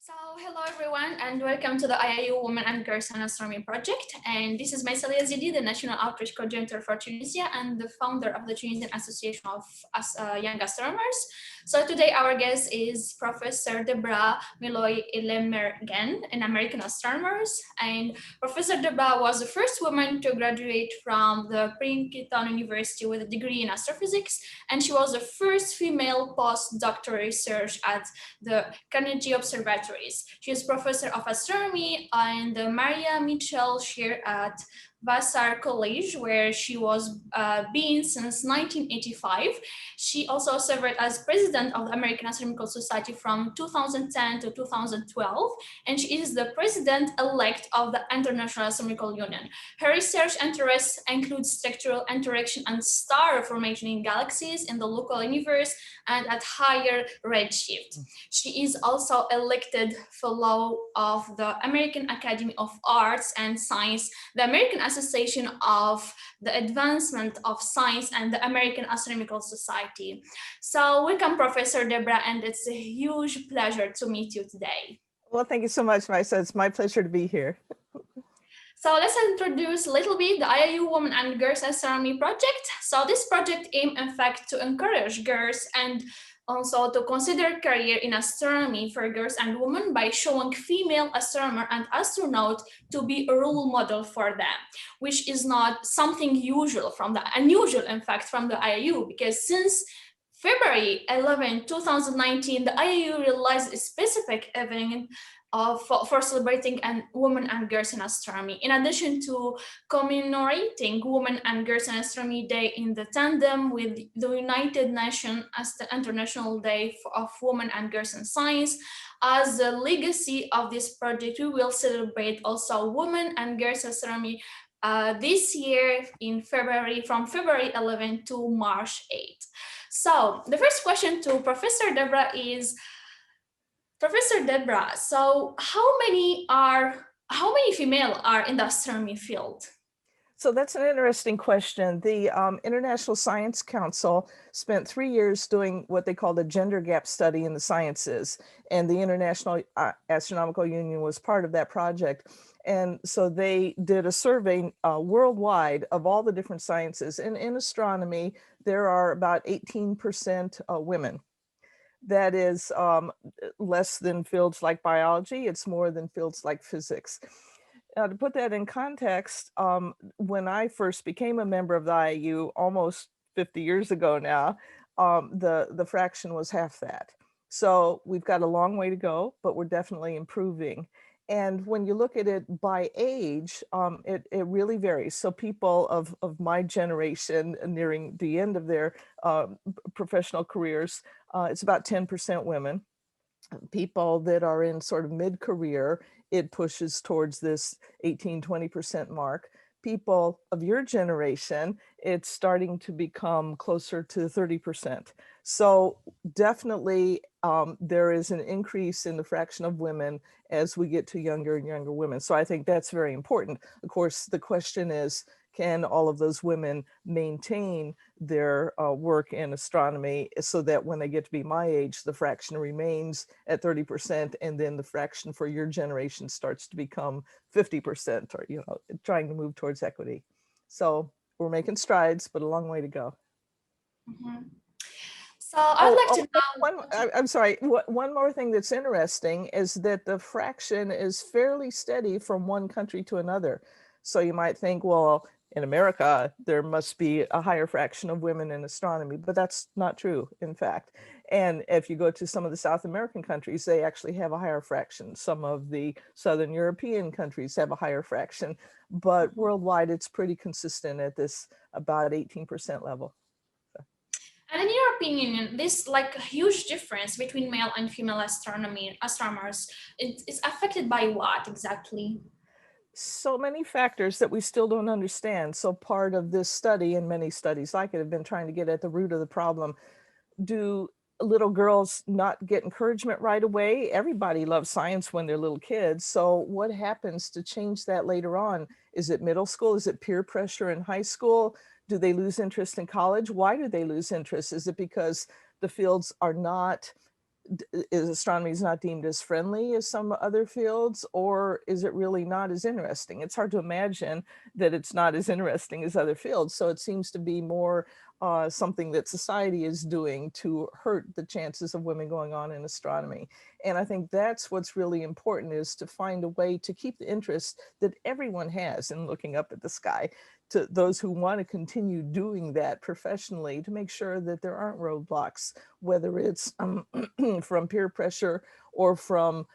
So, hello everyone, and welcome to the IAU Women and Girls in Astronomy project. And this is myself, YAZIDI, the National Outreach Coordinator for Tunisia and the founder of the Tunisian Association of Young Astronomers. So today our guest is Professor DEBRA Miloy ELMEGREEN, an American astronomers. And Professor DEBRA was the first woman to graduate from the Princeton University with a degree in astrophysics, and she was the first female postdoctoral research at the Carnegie Observatories. She is professor of astronomy in the Maria Mitchell Chair at Vassar College, where she was been since 1985. She also served as president of the American Astronomical Society from 2010 to 2012, and she is the president-elect of the International Astronomical Union. Her research interests include structural interaction and star formation in galaxies, in the local universe, and at higher redshift. She is also elected fellow of the American Academy of Arts and Science, the American Association of the Advancement of Science, and the American Astronomical Society. So welcome, Professor DEBRA, and it's a huge pleasure to meet you today. Well, thank you so much, MAYSSA. It's my pleasure to be here. So let's introduce a little bit the IAU Women and Girls Astronomy project. So this project aims, in fact, to encourage girls and also to consider career in astronomy for girls and women by showing female astronomer and astronaut to be a role model for them, which is not something unusual, in fact, from the IAU, because since February 11, 2019, the IAU realized a specific event for celebrating women and girls in astronomy. In addition to commemorating Women and Girls in Astronomy Day in the tandem with the United Nations as the International Day of Women and Girls in Science, as the legacy of this project, we will celebrate also Women and Girls Astronomy this year in February, from February 11 to March 8. So the first question to Professor DEBRA is, Professor DEBRA, so how many female are in the astronomy field? So that's an interesting question. The International Science Council spent 3 years doing what they called a gender gap study in the sciences, and the International Astronomical Union was part of that project. And so they did a survey worldwide of all the different sciences. And in astronomy, there are about 18% women. That is less than fields like biology. It's more than fields like physics. To put that in context, when I first became a member of the IAU almost 50 years ago now, the fraction was half that. So we've got a long way to go, but we're definitely improving. And when you look at it by age, it really varies. So people of my generation nearing the end of their professional careers, it's about 10% women. People that are in sort of mid-career, it pushes towards this 18-20% mark. People of your generation, it's starting to become closer to 30%. So definitely there is an increase in the fraction of women as we get to younger and younger women. So I think that's very important. Of course, the question is, can all of those women maintain their work in astronomy so that when they get to be my age, the fraction remains at 30%, and then the fraction for your generation starts to become 50%, or, you know, trying to move towards equity. So we're making strides, but a long way to go. Mm-hmm. So I'd like to know. I'm sorry. One more thing that's interesting is that the fraction is fairly steady from one country to another. So you might think, well, in America, there must be a higher fraction of women in astronomy, but that's not true, in fact. And if you go to some of the South American countries, they actually have a higher fraction. Some of the Southern European countries have a higher fraction, but worldwide, it's pretty consistent at this about 18% level. And in your opinion, this like a huge difference between male and female astronomers, it's affected by what exactly? So many factors that we still don't understand. So part of this study, and many studies like it, have been trying to get at the root of the problem. Do little girls not get encouragement right away? Everybody loves science when they're little kids. So what happens to change that later on? Is it middle school? Is it peer pressure in high school? Do they lose interest in college? Why do they lose interest? Is it because the fields are not is astronomy is not deemed as friendly as some other fields, or is it really not as interesting? It's hard to imagine that it's not as interesting as other fields. So it seems to be more something that society is doing to hurt the chances of women going on in astronomy. And I think that's what's really important, is to find a way to keep the interest that everyone has in looking up at the sky, to those who want to continue doing that professionally, to make sure that there aren't roadblocks, whether it's from peer pressure or from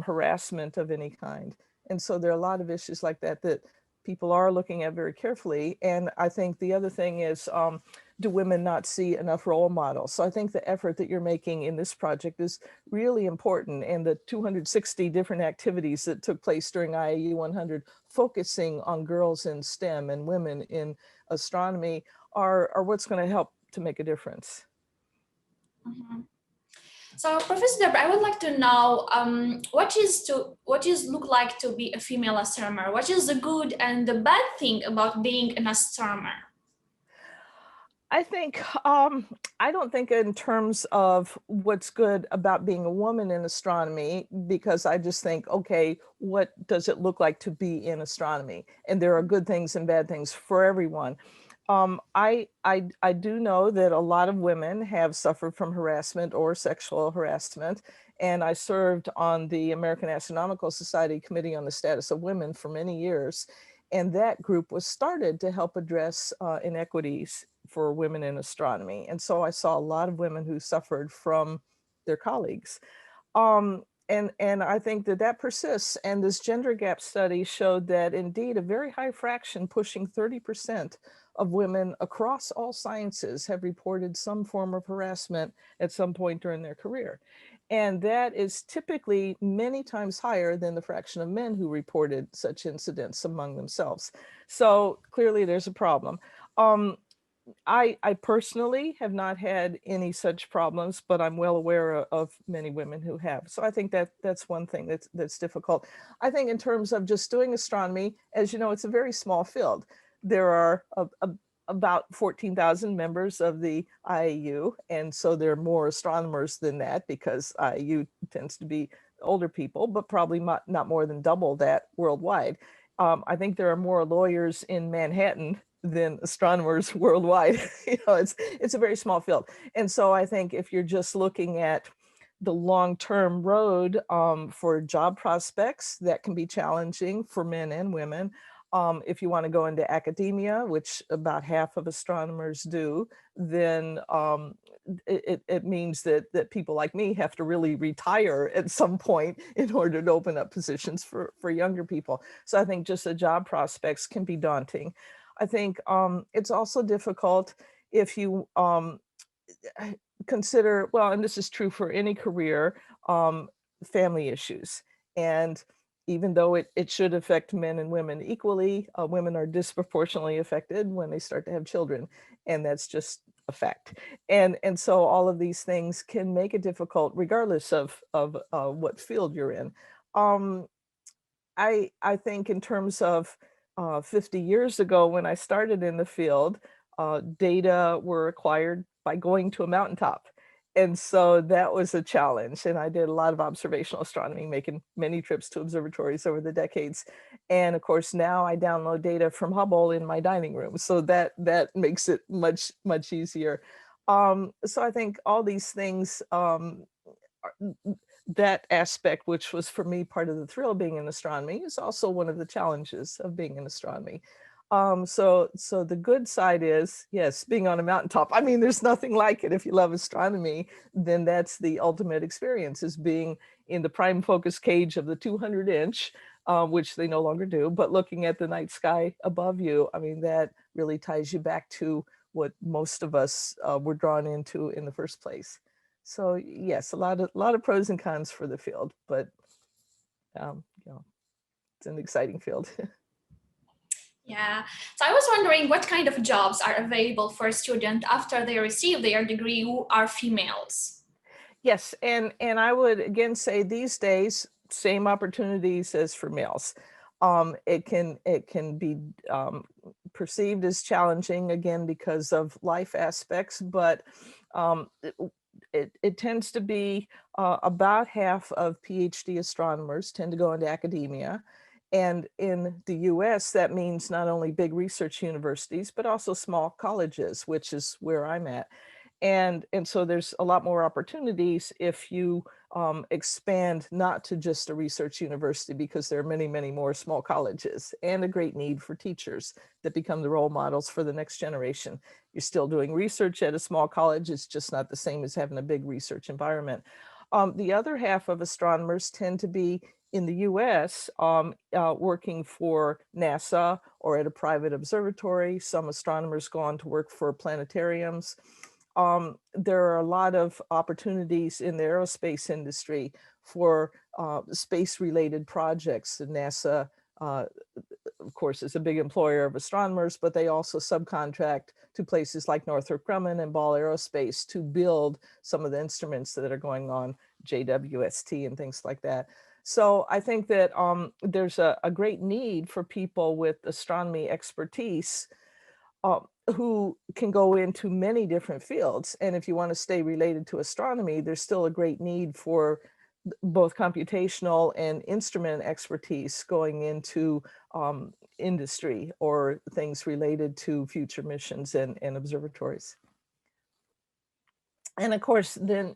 harassment of any kind. And so there are a lot of issues like that that people are looking at very carefully. And I think the other thing is, do women not see enough role models? So I think the effort that you're making in this project is really important. And the 260 different activities that took place during IAU 100, focusing on girls in STEM and women in astronomy, are what's going to help to make a difference. Mm-hmm. So, Professor Debra, I would like to know what is look like to be a female astronomer? What is the good and the bad thing about being an astronomer? I think, I don't think in terms of what's good about being a woman in astronomy, because I just think, okay, what does it look like to be in astronomy? And there are good things and bad things for everyone. I do know that a lot of women have suffered from harassment or sexual harassment. And I served on the American Astronomical Society Committee on the Status of Women for many years. And that group was started to help address inequities for women in astronomy. And so I saw a lot of women who suffered from their colleagues. And I think that that persists. And this gender gap study showed that indeed a very high fraction, pushing 30% of women across all sciences, have reported some form of harassment at some point during their career. And that is typically many times higher than the fraction of men who reported such incidents among themselves. So clearly there's a problem. I personally have not had any such problems, but I'm well aware of many women who have. So I think that that's one thing that's difficult. I think in terms of just doing astronomy, as you know, it's a very small field. There are about 14,000 members of the IAU, and so there are more astronomers than that, because IAU tends to be older people, but probably not more than double that worldwide. I think there are more lawyers in Manhattan than astronomers worldwide. You know, it's a very small field. And so I think if you're just looking at the long-term road for job prospects, that can be challenging for men and women. If you want to go into academia, which about half of astronomers do, then it means that people like me have to really retire at some point in order to open up positions for younger people. So I think just the job prospects can be daunting. I think it's also difficult if you consider, well, and this is true for any career, family issues. And even though it should affect men and women equally, women are disproportionately affected when they start to have children. And that's just a fact. And so all of these things can make it difficult, regardless of what field you're in. I think in terms of 50 years ago, when I started in the field, data were acquired by going to a mountaintop. And so that was a challenge. And I did a lot of observational astronomy, making many trips to observatories over the decades. And of course, now I download data from Hubble in my dining room. So that makes it much, much easier. So I think all these things, that aspect, which was for me part of the thrill of being in astronomy, is also one of the challenges of being in astronomy. So the good side is, yes, being on a mountaintop. I mean, there's nothing like it. If you love astronomy, then that's the ultimate experience, is being in the prime focus cage of the 200-inch, which they no longer do, but looking at the night sky above you. I mean, that really ties you back to what most of us were drawn into in the first place. So yes, a lot of pros and cons for the field, but you know, it's an exciting field. Yeah, so I was wondering what kind of jobs are available for a student after they receive their degree who are females? Yes, and I would again say these days, same opportunities as for males. It can be perceived as challenging, again, because of life aspects, but It tends to be about half of PhD astronomers tend to go into academia. And in the US, that means not only big research universities, but also small colleges, which is where I'm at. And so there's a lot more opportunities if you expand not to just a research university, because there are many, many more small colleges, and a great need for teachers that become the role models for the next generation. You're still doing research at a small college. It's just not the same as having a big research environment. The other half of astronomers tend to be in the US working for NASA or at a private observatory. Some astronomers go on to work for planetariums. There are a lot of opportunities in the aerospace industry for space-related projects. And NASA, of course, is a big employer of astronomers, but they also subcontract to places like Northrop Grumman and Ball Aerospace to build some of the instruments that are going on, JWST and things like that. So I think that there's a great need for people with astronomy expertise who can go into many different fields. And if you want to stay related to astronomy, there's still a great need for both computational and instrument expertise going into industry or things related to future missions and observatories. And of course, then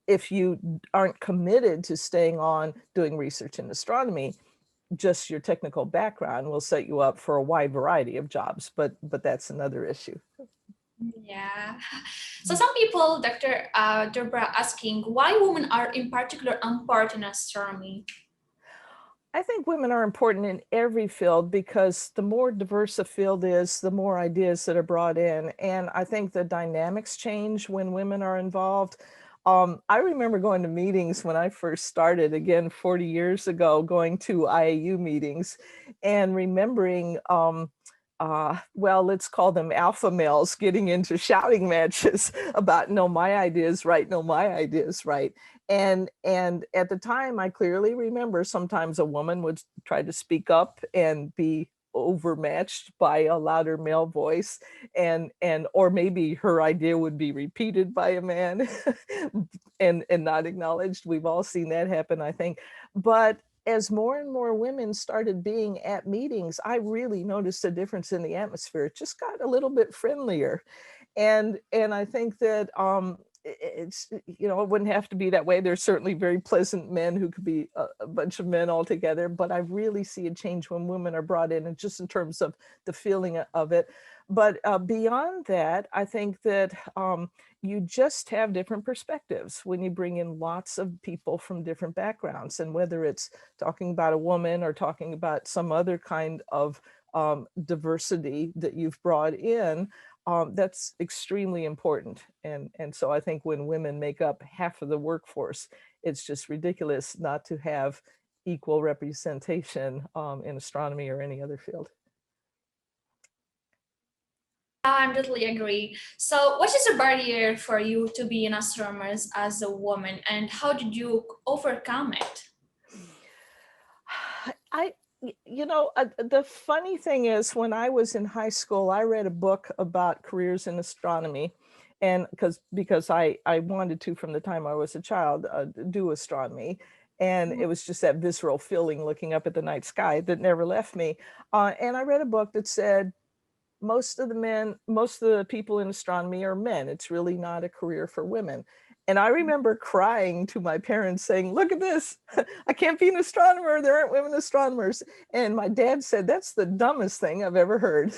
if you aren't committed to staying on doing research in astronomy, just your technical background will set you up for a wide variety of jobs, but that's another issue. Yeah. So some people, Dr. DEBRA, asking why women are in particular important in astronomy. I think women are important in every field, because the more diverse a field is, the more ideas that are brought in. And I think the dynamics change when women are involved. I remember going to meetings when I first started, again, 40 years ago, going to IAU meetings and remembering, well, let's call them alpha males getting into shouting matches about, no, my idea is right, no, my idea is right. And at the time, I clearly remember sometimes a woman would try to speak up and be overmatched by a louder male voice, and or maybe her idea would be repeated by a man and not acknowledged. We've all seen that happen, I think. But as more and more women started being at meetings, I really noticed a difference in the atmosphere. It just got a little bit friendlier. And I think that it's, you know, it wouldn't have to be that way. There's certainly very pleasant men who could be a bunch of men all together, but I really see a change when women are brought in, and just in terms of the feeling of it. But beyond that, I think that you just have different perspectives when you bring in lots of people from different backgrounds, and whether it's talking about a woman or talking about some other kind of diversity that you've brought in, that's extremely important. And so I think when women make up half of the workforce, it's just ridiculous not to have equal representation in astronomy or any other field. I totally agree. So what is the barrier for you to be an astronomer as a woman, and how did you overcome it? You know, the funny thing is, when I was in high school, I read a book about careers in astronomy, and because I wanted to, from the time I was a child, do astronomy. And it was just that visceral feeling looking up at the night sky that never left me. And I read a book that said, most of the people in astronomy are men. It's really not a career for women. And I remember crying to my parents saying, look at this, I can't be an astronomer, there aren't women astronomers. And my dad said, that's the dumbest thing I've ever heard.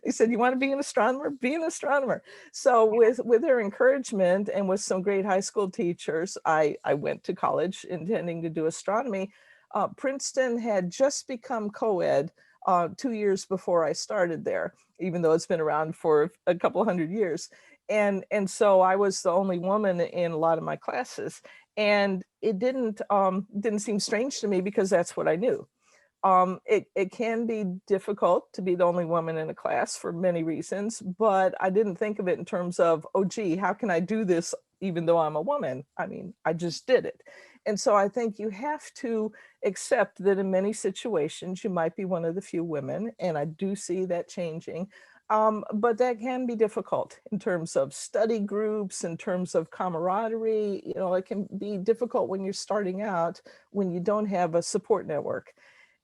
He said, you want to be an astronomer? Be an astronomer. So with their encouragement and with some great high school teachers, I went to college intending to do astronomy. Princeton had just become co-ed 2 years before I started there, even though it's been around for a couple hundred years. And so I was the only woman in a lot of my classes. And it didn't seem strange to me, because that's what I knew. It can be difficult to be the only woman in a class for many reasons, but I didn't think of it in terms of, oh, gee, how can I do this even though I'm a woman? I mean, I just did it. And so I think you have to accept that in many situations, you might be one of the few women, and I do see that changing. But that can be difficult in terms of study groups, in terms of camaraderie. You know, it can be difficult when you're starting out, when you don't have a support network.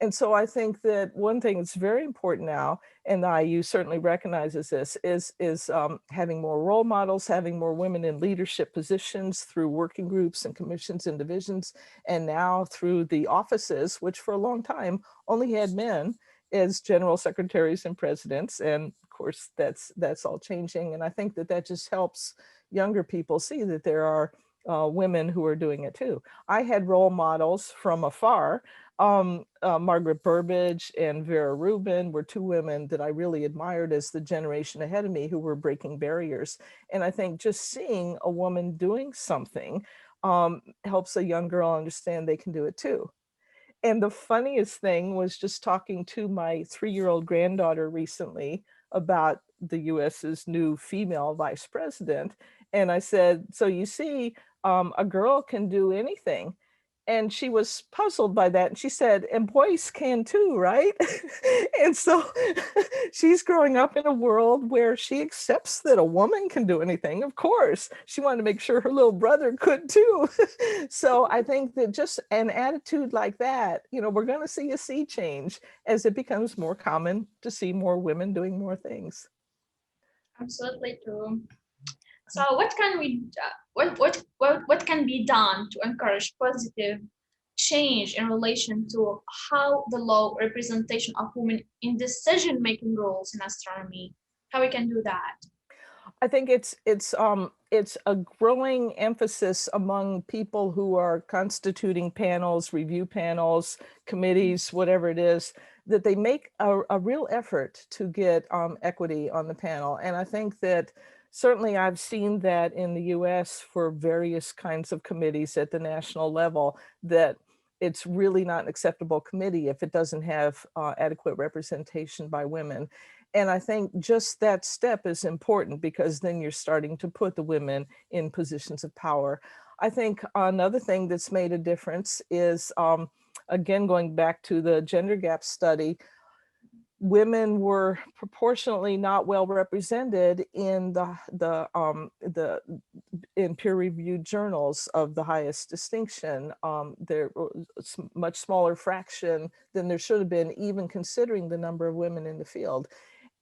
And so I think that one thing that's very important now, and the IU certainly recognizes this, is having more role models, having more women in leadership positions through working groups and commissions and divisions, and now through the offices, which for a long time only had men as general secretaries and presidents. And of course, that's all changing. And I think that that just helps younger people see that there are women who are doing it too. I had role models from afar. Margaret Burbage and Vera Rubin were two women that I really admired as the generation ahead of me who were breaking barriers. And I think just seeing a woman doing something helps a young girl understand they can do it too. And the funniest thing was just talking to my 3-year-old granddaughter recently about the US's new female vice president. And I said, so you see, a girl can do anything. And she was puzzled by that. And she said, and boys can too, right? And so she's growing up in a world where she accepts that a woman can do anything. Of course, she wanted to make sure her little brother could too. So I think that just an attitude like that, you know, we're going to see a sea change as it becomes more common to see more women doing more things. Absolutely true. So what can we what can be done to encourage positive change in relation to how the low representation of women in decision-making roles in astronomy? How we can do that? I think it's a growing emphasis among people who are constituting panels, review panels, committees, whatever it is, that they make a real effort to get equity on the panel. And I think that certainly I've seen that in the US for various kinds of committees at the national level, that it's really not an acceptable committee if it doesn't have adequate representation by women. And I think just that step is important because then you're starting to put the women in positions of power. I think another thing that's made a difference is, again, going back to the gender gap study, women were proportionately not well represented in in peer-reviewed journals of the highest distinction. There was a much smaller fraction than there should have been, even considering the number of women in the field.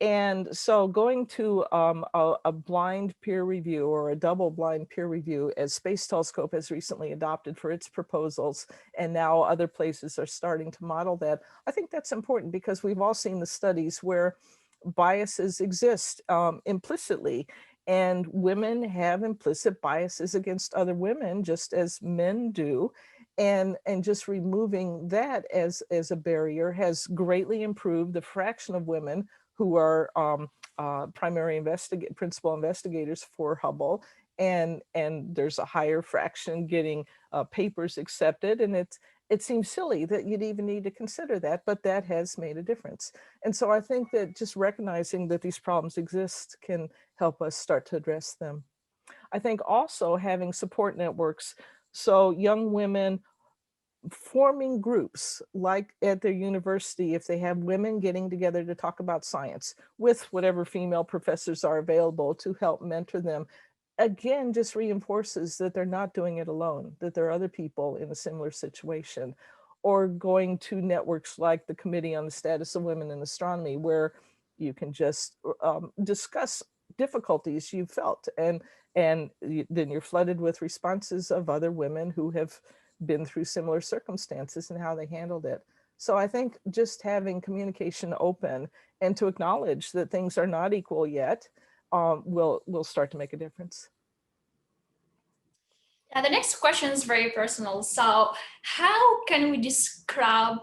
And so going to a blind peer review or a double blind peer review, as Space Telescope has recently adopted for its proposals, and now other places are starting to model that, I think that's important because we've all seen the studies where biases exist implicitly, and women have implicit biases against other women just as men do. And just removing that as a barrier has greatly improved the fraction of women who are principal investigators for Hubble, and there's a higher fraction getting papers accepted, and it seems silly that you'd even need to consider that, but that has made a difference. And so I think that just recognizing that these problems exist can help us start to address them. I think also having support networks, so young women forming groups like at their university, if they have women getting together to talk about science with whatever female professors are available to help mentor them, again, just reinforces that they're not doing it alone, that there are other people in a similar situation. Or going to networks like the Committee on the Status of Women in Astronomy, where you can just discuss difficulties you felt, and then you're flooded with responses of other women who have been through similar circumstances and how they handled it. So I think just having communication open and to acknowledge that things are not equal yet will start to make a difference. Yeah, the next question is very personal. So how can we describe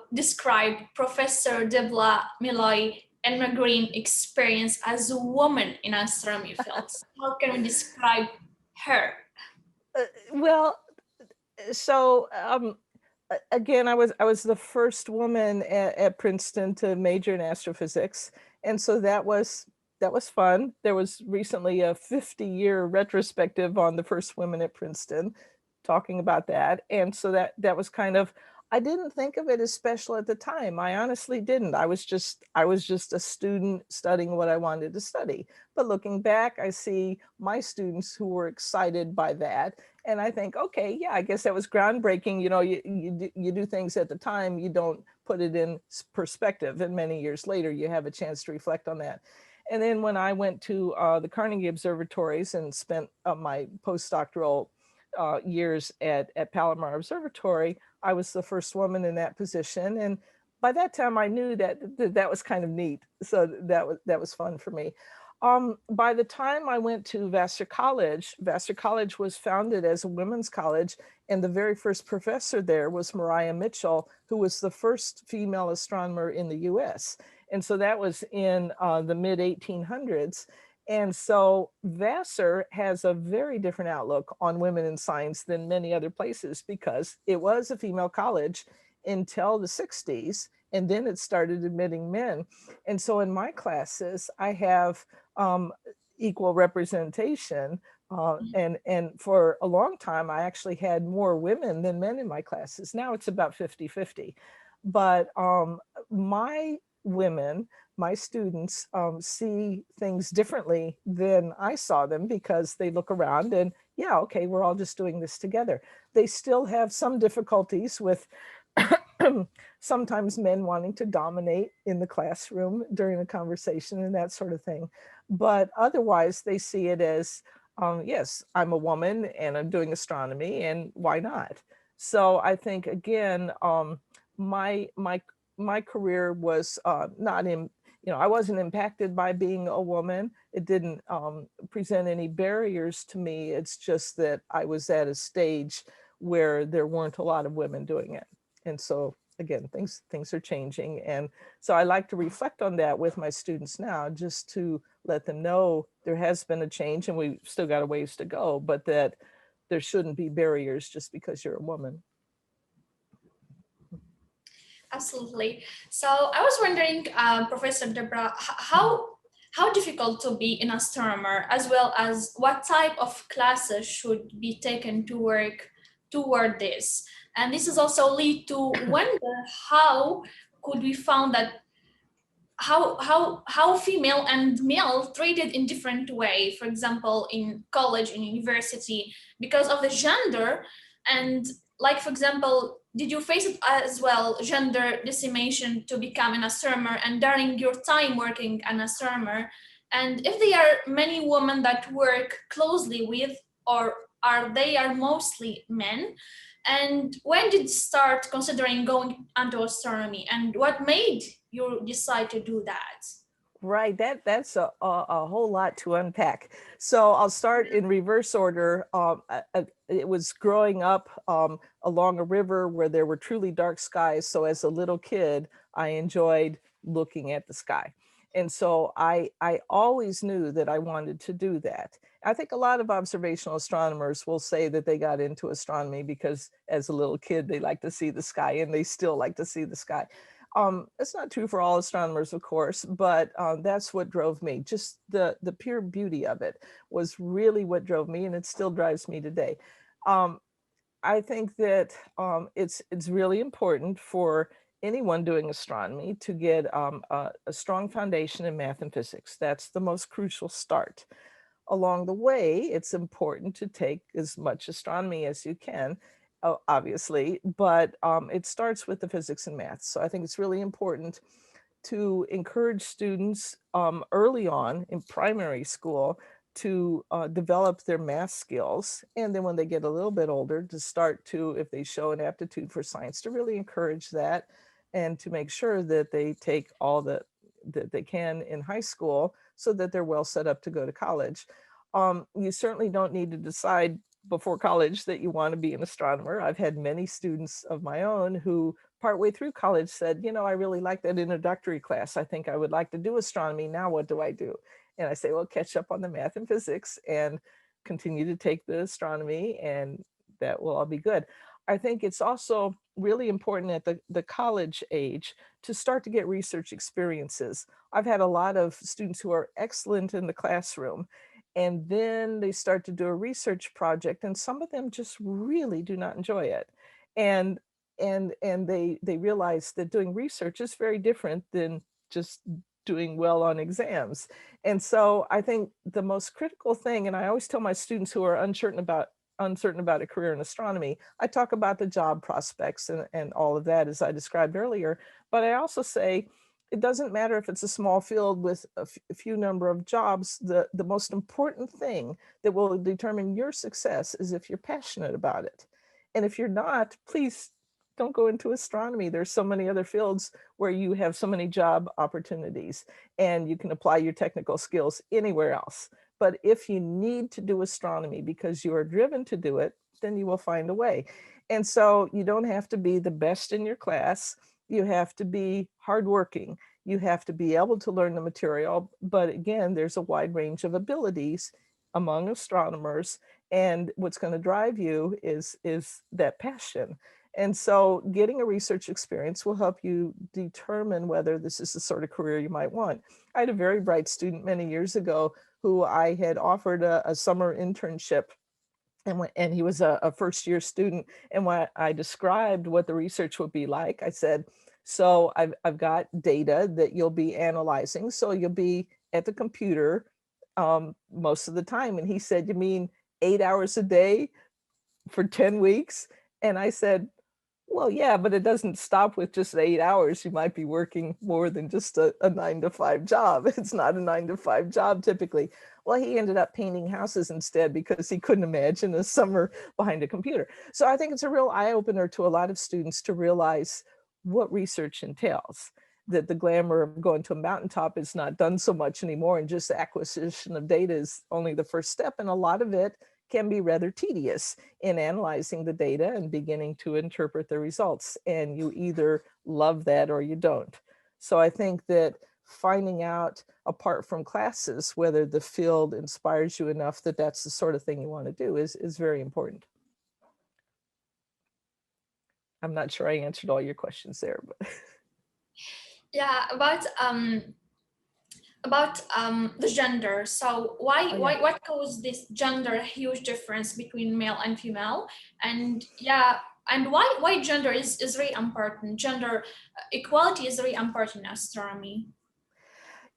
Professor DEBRA Milloy ELMEGREEN experience as a woman in astronomy fields? How can we describe her? Well, so again, I was the first woman at Princeton to major in astrophysics, and so that was fun. There was recently a 50-year retrospective on the first women at Princeton, talking about that, and so that was kind of I didn't think of it as special at the time. I honestly didn't. I was just a student studying what I wanted to study. But looking back, I see my students who were excited by that. And I think, okay, yeah, I guess that was groundbreaking. You know, you do things at the time, you don't put it in perspective. And many years later, you have a chance to reflect on that. And then when I went to the Carnegie Observatories and spent my postdoctoral years at Palomar Observatory, I was the first woman in that position. And by that time I knew that was kind of neat. So that was fun for me. By the time I went to Vassar College was founded as a women's college. And the very first professor there was Mariah Mitchell, who was the first female astronomer in the US. And so that was in the mid 1800s. And so Vassar has a very different outlook on women in science than many other places because it was a female college until the 60s, and then it started admitting men. And so in my classes, I have equal representation. And for a long time, I actually had more women than men in my classes. Now it's about 50-50. But my women, my students see things differently than I saw them because they look around and yeah, okay, we're all just doing this together. They still have some difficulties with sometimes men wanting to dominate in the classroom during a conversation and that sort of thing. But otherwise they see it as, yes, I'm a woman and I'm doing astronomy and why not? So I think again, my career was not in, you know, I wasn't impacted by being a woman. It didn't present any barriers to me. It's just that I was at a stage where there weren't a lot of women doing it. And so again, things are changing. And so I like to reflect on that with my students now, just to let them know there has been a change and we've still got a ways to go, but that there shouldn't be barriers just because you're a woman. Absolutely. So I was wondering, Professor DEBRA, how difficult to be an astronomer, as well as what type of classes should be taken to work toward this? And this is also lead to wonder how could we found that how female and male treated in different way, for example, in college, in university, because of the gender. And like, for example, did you face it as well, gender decimation to become an astronomer and during your time working an astronomer? And if there are many women that work closely with, or are mostly men? And when did you start considering going into astronomy, and what made you decide to do that? Right, that's a whole lot to unpack. So I'll start in reverse order. It was growing up along a river where there were truly dark skies. So as a little kid, I enjoyed looking at the sky. And so I always knew that I wanted to do that. I think a lot of observational astronomers will say that they got into astronomy because as a little kid, they like to see the sky and they still like to see the sky. It's not true for all astronomers, of course, but that's what drove me. Just the pure beauty of it was really what drove me, and it still drives me today. Um, I think that it's really important for anyone doing astronomy to get a strong foundation in math and physics. That's the most crucial start. Along the way, it's important to take as much astronomy as you can, obviously, but it starts with the physics and math. So I think it's really important to encourage students early on in primary school to develop their math skills. And then when they get a little bit older, to start to, if they show an aptitude for science, to really encourage that and to make sure that they take all that they can in high school so that they're well set up to go to college. You certainly don't need to decide before college that you want to be an astronomer. I've had many students of my own who partway through college said, you know, I really like that introductory class. I think I would like to do astronomy. Now what do I do? And I say, well, catch up on the math and physics and continue to take the astronomy, and that will all be good. I think it's also really important at the college age to start to get research experiences. I've had a lot of students who are excellent in the classroom, and then they start to do a research project, and some of them just really do not enjoy it. And and they realize that doing research is very different than just doing well on exams. And so I think the most critical thing, and I always tell my students who are uncertain about a career in astronomy, I talk about the job prospects and all of that as I described earlier, but I also say it doesn't matter if it's a small field with a few number of jobs. The most important thing that will determine your success is if you're passionate about it. And if you're not, please don't go into astronomy. There's so many other fields where you have so many job opportunities and you can apply your technical skills anywhere else. But if you need to do astronomy because you are driven to do it, then you will find a way. And so you don't have to be the best in your class. You have to be hardworking. You have to be able to learn the material. But again, there's a wide range of abilities among astronomers. And what's going to drive you is that passion. And so getting a research experience will help you determine whether this is the sort of career you might want. I had a very bright student many years ago who I had offered a summer internship, and he was a first-year student. And when I described what the research would be like, I said, so I've got data that you'll be analyzing. So you'll be at the computer most of the time. And he said, you mean 8 hours a day for 10 weeks? And I said, well, yeah, but it doesn't stop with just 8 hours. You might be working more than just a 9-to-5 job. It's not a 9-to-5 job typically. Well, he ended up painting houses instead because he couldn't imagine a summer behind a computer. So I think it's a real eye-opener to a lot of students to realize what research entails, that the glamour of going to a mountaintop is not done so much anymore, and just the acquisition of data is only the first step. And a lot of it can be rather tedious in analyzing the data and beginning to interpret the results. And you either love that or you don't. So I think that finding out apart from classes whether the field inspires you enough that that's the sort of thing you want to do is very important. I'm not sure I answered all your questions there, but Yeah, about the gender. So what caused this gender huge difference between male and female? And yeah, and why gender is very important. Gender equality is very important in astronomy.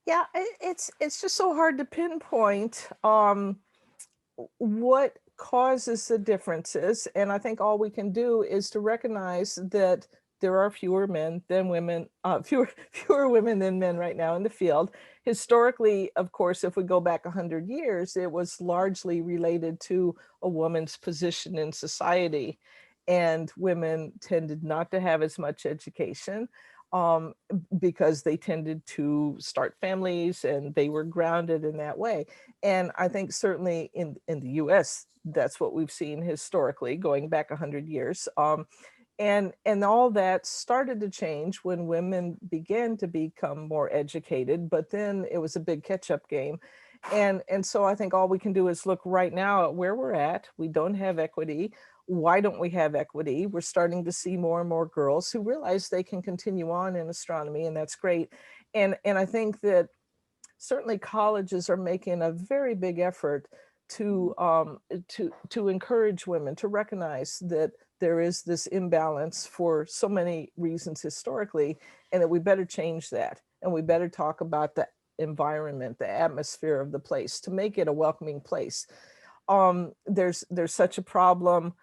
Yeah, it's just so hard to pinpoint what causes the differences. And I think all we can do is to recognize that there are fewer men than women, fewer women than men right now in the field. Historically, of course, if we go back 100 years, it was largely related to a woman's position in society. And women tended not to have as much education because they tended to start families and they were grounded in that way. And I think certainly in the US, that's what we've seen historically going back 100 years. And all that started to change when women began to become more educated, but then it was a big catch-up game. And so I think all we can do is look right now at where we're at. We don't have equity. Why don't we have equity? We're starting to see more and more girls who realize they can continue on in astronomy, and that's great. And I think that certainly colleges are making a very big effort to encourage women to recognize that there is this imbalance for so many reasons historically, and that we better change that. And we better talk about the environment, the atmosphere of the place to make it a welcoming place. There's such a problem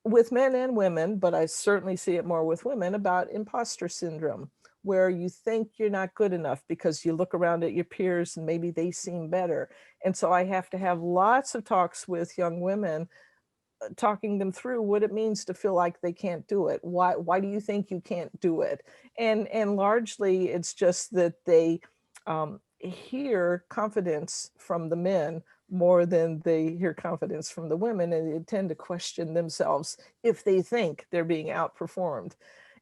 with men and women, but I certainly see it more with women, about imposter syndrome, where you think you're not good enough because you look around at your peers and maybe they seem better. And so I have to have lots of talks with young women, talking them through what it means to feel like they can't do it. Why do you think you can't do it? And largely it's just that they hear confidence from the men more than they hear confidence from the women, and they tend to question themselves if they think they're being outperformed.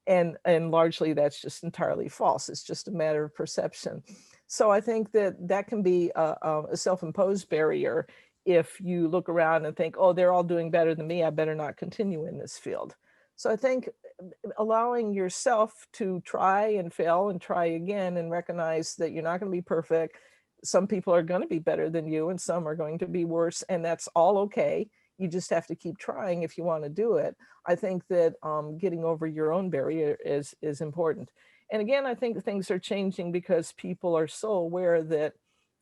And largely that's just entirely false. It's just a matter of perception. So I think that can be a self-imposed barrier if you look around and think, oh, they're all doing better than me, I better not continue in this field. So I think allowing yourself to try and fail and try again and recognize that you're not going to be perfect. Some people are going to be better than you and some are going to be worse, and that's all okay. You just have to keep trying if you want to do it. I think that getting over your own barrier is important. And again, I think things are changing because people are so aware that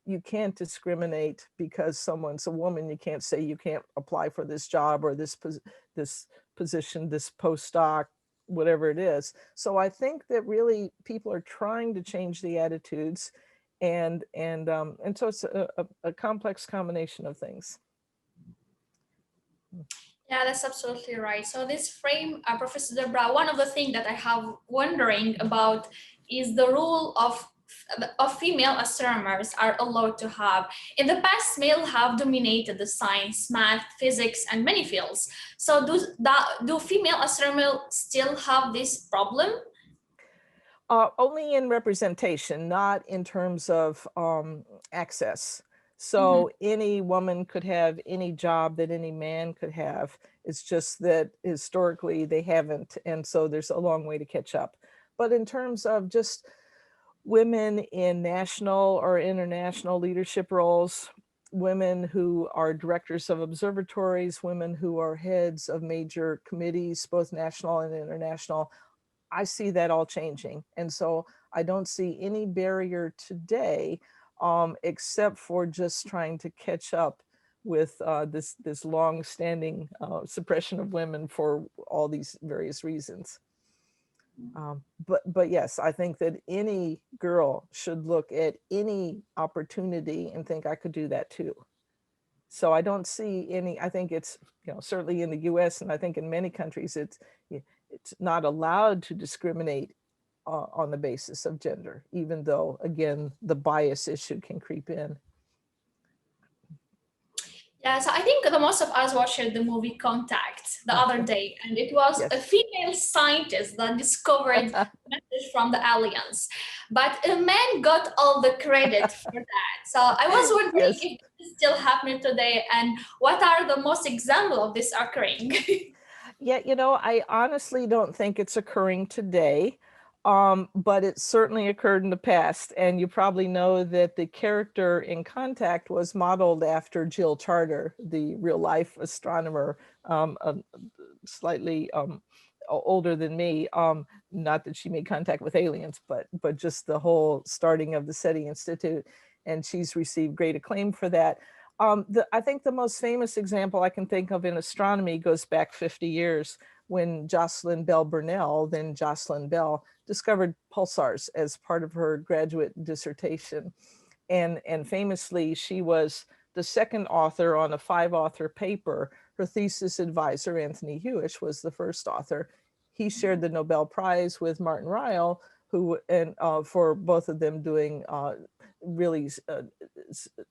you can't discriminate because someone's a woman. You can't say you can't apply for this job or this position, this postdoc, whatever it is. So I think that really people are trying to change the attitudes, and so it's a complex combination of things. Yeah, that's absolutely right. So this frame, Professor DEBRA, one of the things that I have wondering about is the role of female astronomers are allowed to have. In the past, male have dominated the science, math, physics, and many fields. So do female astronomers still have this problem? Only in representation, not in terms of access. So any woman could have any job that any man could have. It's just that historically they haven't. And so there's a long way to catch up. But in terms of just women in national or international leadership roles, women who are directors of observatories, women who are heads of major committees, both national and international, I see that all changing. And so I don't see any barrier today, except for just trying to catch up with this long-standing suppression of women for all these various reasons. But yes, I think that any girl should look at any opportunity and think I could do that too. So I don't see any, I think it's, certainly in the US, and I think in many countries, it's not allowed to discriminate on the basis of gender, even though, again, the bias issue can creep in. Yeah, so I think the most of us watched the movie Contact the other day, and it was Yes. a female scientist that discovered message from the aliens, but a man got all the credit for that. So I was wondering if it's still happening today, and what are the most examples of this occurring? Yeah, I honestly don't think it's occurring today. But it certainly occurred in the past. And you probably know that the character in Contact was modeled after Jill Charter, the real life astronomer, slightly older than me. Not that she made contact with aliens, but just the whole starting of the SETI Institute. And she's received great acclaim for that. I think the most famous example I can think of in astronomy goes back 50 years when Jocelyn Bell Burnell, then Jocelyn Bell, discovered pulsars as part of her graduate dissertation. And famously, she was the second author on a 5-author paper. Her thesis advisor, Anthony Hewish, was the first author. He shared the Nobel Prize with Martin Ryle, who, and for both of them doing really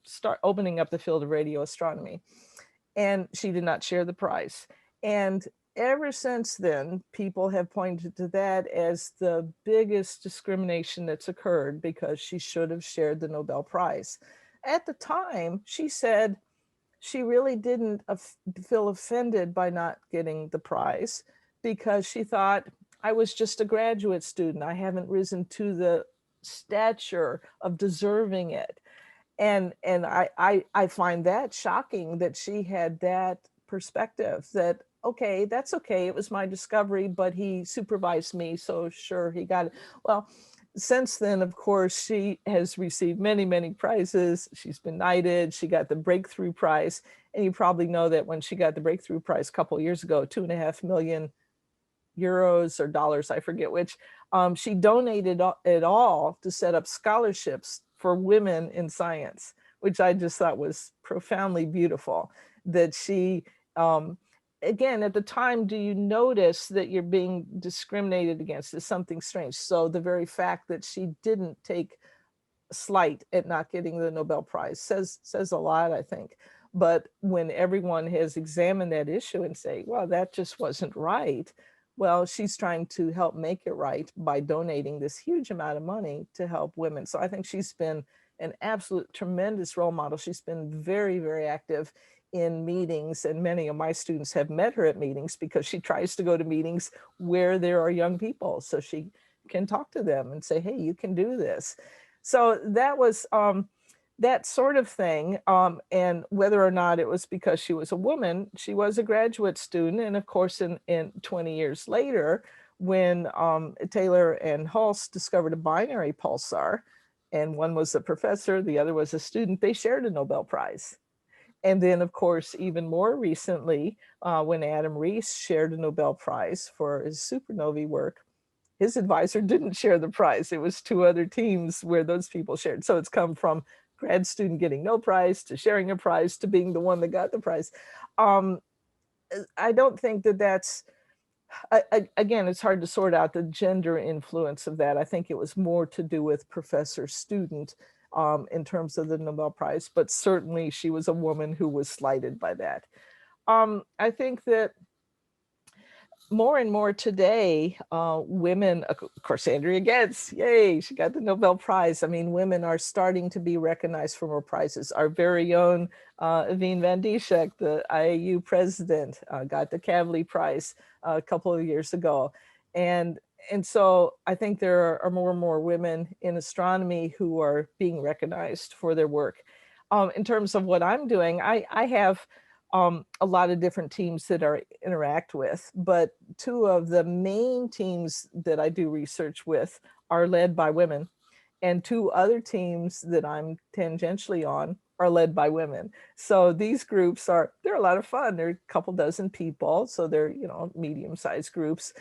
start opening up the field of radio astronomy. And she did not share the prize. And ever since then, people have pointed to that as the biggest discrimination that's occurred, because she should have shared the Nobel Prize. At the time, she said she really didn't feel offended by not getting the prize, because she thought, I was just a graduate student. I haven't risen to the stature of deserving it. And I find that shocking that she had that perspective, that, okay, that's okay, it was my discovery, but he supervised me, so sure, he got it. Well, since then, of course, she has received many, many prizes. She's been knighted. She got the Breakthrough Prize. And you probably know that when she got the Breakthrough Prize a couple of years ago, 2.5 million euros or dollars, I forget which, she donated it all to set up scholarships for women in science, which I just thought was profoundly beautiful. That she, again, at the time, do you notice that you're being discriminated against? Is something strange. So the very fact that she didn't take slight at not getting the Nobel Prize says a lot, I think. But when everyone has examined that issue and say, well, that just wasn't right, well, she's trying to help make it right by donating this huge amount of money to help women. So I think she's been an absolute tremendous role model. She's been very, very active in meetings, and many of my students have met her at meetings because she tries to go to meetings where there are young people, so she can talk to them and say, hey, you can do this. So that was that sort of thing. And whether or not it was because she was a woman, she was a graduate student. And of course, in 20 years later, when Taylor and Hulse discovered a binary pulsar, and one was a professor, the other was a student, they shared a Nobel Prize. And then, of course, even more recently, when Adam Rees shared a Nobel Prize for his supernovae work, his advisor didn't share the prize. It was two other teams where those people shared. So it's come from grad student getting no prize to sharing a prize to being the one that got the prize. I don't think that that's, again, it's hard to sort out the gender influence of that. I think it was more to do with professor-student in terms of the Nobel Prize, but certainly she was a woman who was slighted by that. I think that more and more today, women, of course, Andrea Ghez, yay, she got the Nobel Prize. I mean, women are starting to be recognized for more prizes. Our very own Evine van Dieschek, the IAU president, got the Kavli Prize a couple of years ago. And so I think there are more and more women in astronomy who are being recognized for their work. In terms of what I'm doing, I have a lot of different teams that I interact with, but two of the main teams that I do research with are led by women, and two other teams that I'm tangentially on are led by women. So these groups they're a lot of fun. They're a couple dozen people, so they're, you know, medium-sized groups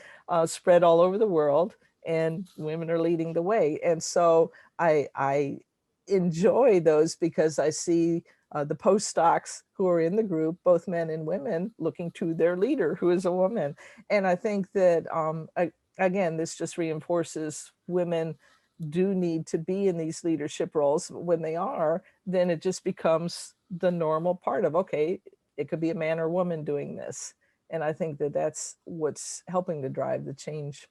spread all over the world, and women are leading the way. And so I enjoy those because I see the postdocs who are in the group, both men and women, looking to their leader, who is a woman. And I think that, again, this just reinforces women do need to be in these leadership roles. When they are, then it just becomes the normal part of, okay, it could be a man or woman doing this. And I think that that's what's helping to drive the change.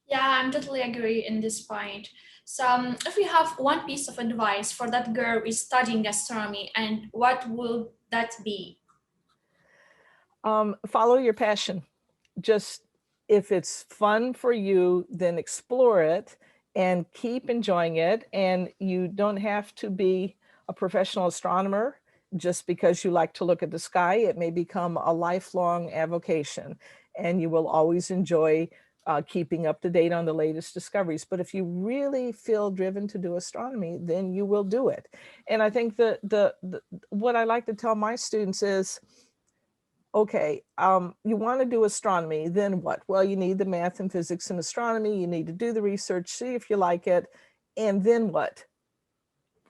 Yeah, I'm totally agree in this point. So if you have one piece of advice for that girl who is studying astronomy, and what will that be? Follow your passion. Just, if it's fun for you, then explore it and keep enjoying it. And you don't have to be a professional astronomer just because you like to look at the sky. It may become a lifelong avocation, and you will always enjoy keeping up to date on the latest discoveries. But if you really feel driven to do astronomy, then you will do it. And I think that what I like to tell my students is, okay, you want to do astronomy, then what? Well, you need the math and physics and astronomy. You need to do the research, see if you like it, and then what?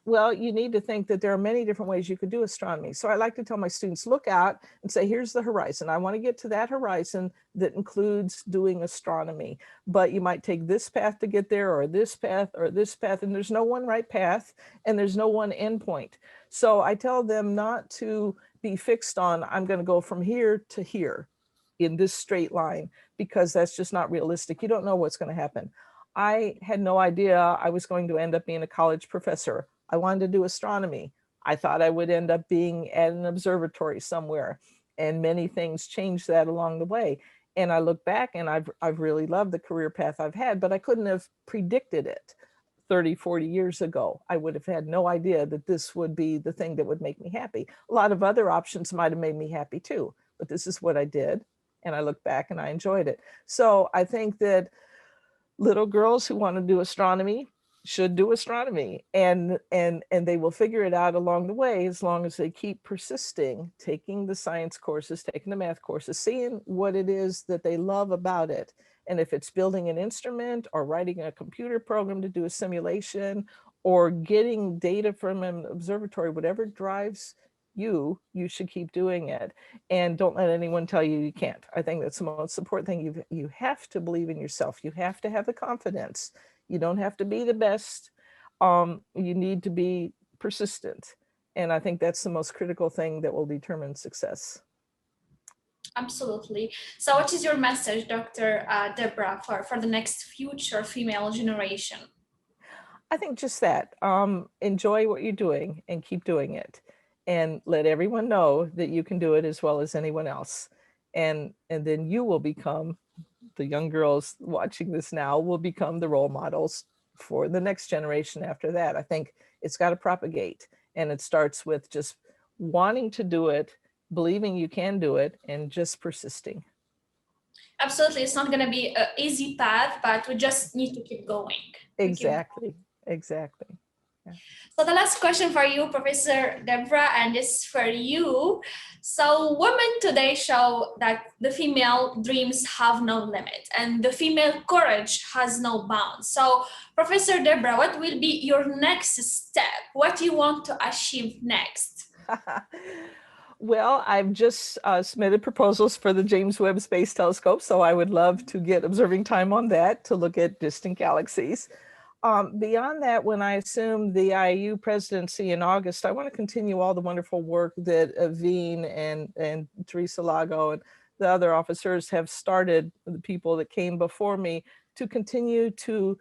Well, you need to think that there are many different ways you could do astronomy. So I like to tell my students, look out and say, here's the horizon. I want to get to that horizon that includes doing astronomy. But you might take this path to get there, or this path, or this path, and there's no one right path, and there's no one endpoint. So I tell them not to be fixed on, I'm going to go from here to here in this straight line, because that's just not realistic. You don't know what's going to happen. I had no idea I was going to end up being a college professor. I wanted to do astronomy. I thought I would end up being at an observatory somewhere, and many things changed that along the way. And I look back and I've really loved the career path I've had, but I couldn't have predicted it 30, 40 years ago. I would have had no idea that this would be the thing that would make me happy. A lot of other options might have made me happy too, but this is what I did. And I look back and I enjoyed it. So I think that little girls who want to do astronomy should do astronomy, and they will figure it out along the way, as long as they keep persisting, taking the science courses, taking the math courses, seeing what it is that they love about it. And if it's building an instrument, or writing a computer program to do a simulation, or getting data from an observatory, whatever drives you, you should keep doing it. And don't let anyone tell you you can't. I think that's the most important thing. You have to believe in yourself. You have to have the confidence. You don't have to be the best. You need to be persistent. And I think that's the most critical thing that will determine success. Absolutely. So what is your message, Dr. DEBRA, for the next future female generation? I think just that. Enjoy what you're doing and keep doing it. And let everyone know that you can do it as well as anyone else. And then you will become, the young girls watching this now will become the role models for the next generation after that. I think it's got to propagate, and it starts with just wanting to do it, believing you can do it, and just persisting. Absolutely. It's not going to be an easy path, but we just need to keep going. Exactly. Exactly. Yeah. So the last question for you, Professor DEBRA, and this for you. So women today show that the female dreams have no limit and the female courage has no bounds. So Professor DEBRA, what will be your next step? What do you want to achieve next? Well, I've just submitted proposals for the James Webb Space Telescope, so I would love to get observing time on that to look at distant galaxies. Beyond that, when I assume the IAU presidency in August, I want to continue all the wonderful work that Veen and Teresa Lago and the other officers have started, the people that came before me, to continue to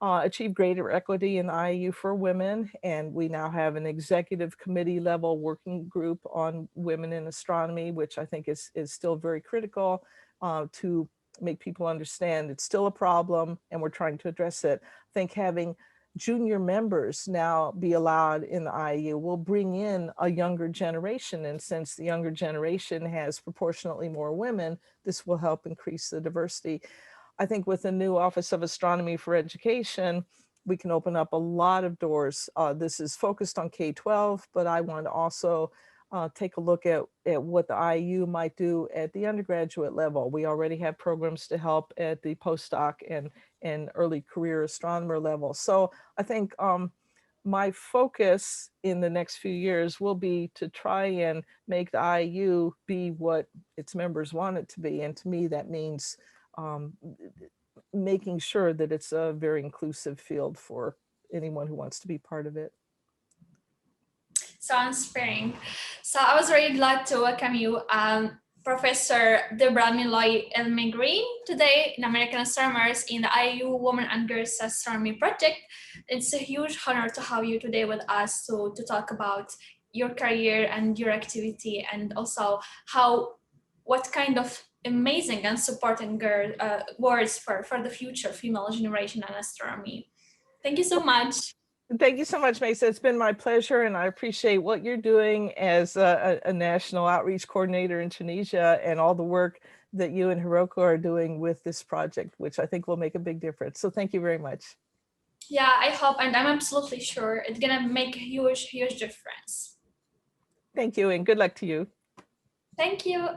achieve greater equity in the IAU for women. And we now have an executive committee level working group on women in astronomy, which I think is still very critical to make people understand it's still a problem and we're trying to address it. I think having junior members now be allowed in the IAU will bring in a younger generation. And since the younger generation has proportionately more women, this will help increase the diversity. I think with the new Office of Astronomy for Education, we can open up a lot of doors. This is focused on K-12, but I want to also take a look at what the IAU might do at the undergraduate level. We already have programs to help at the postdoc and early career astronomer level. So I think my focus in the next few years will be to try and make the IAU be what its members want it to be. And to me, that means making sure that it's a very inclusive field for anyone who wants to be part of it. So inspiring. So I was very glad to welcome you, Professor DEBRA ELMEGREEN, today in American Astronomers in the IAU Women and Girls Astronomy Project. It's a huge honor to have you today with us to talk about your career and your activity, and also what kind of amazing and supporting words for the future female generation and astronomy. Thank you so much. Thank you so much, Mayssa. It's been my pleasure, and I appreciate what you're doing as a national outreach coordinator in Tunisia and all the work that you and Hiroko are doing with this project, which I think will make a big difference. So thank you very much. Yeah, I hope, and I'm absolutely sure it's gonna make a huge, huge difference. Thank you, and good luck to you. Thank you.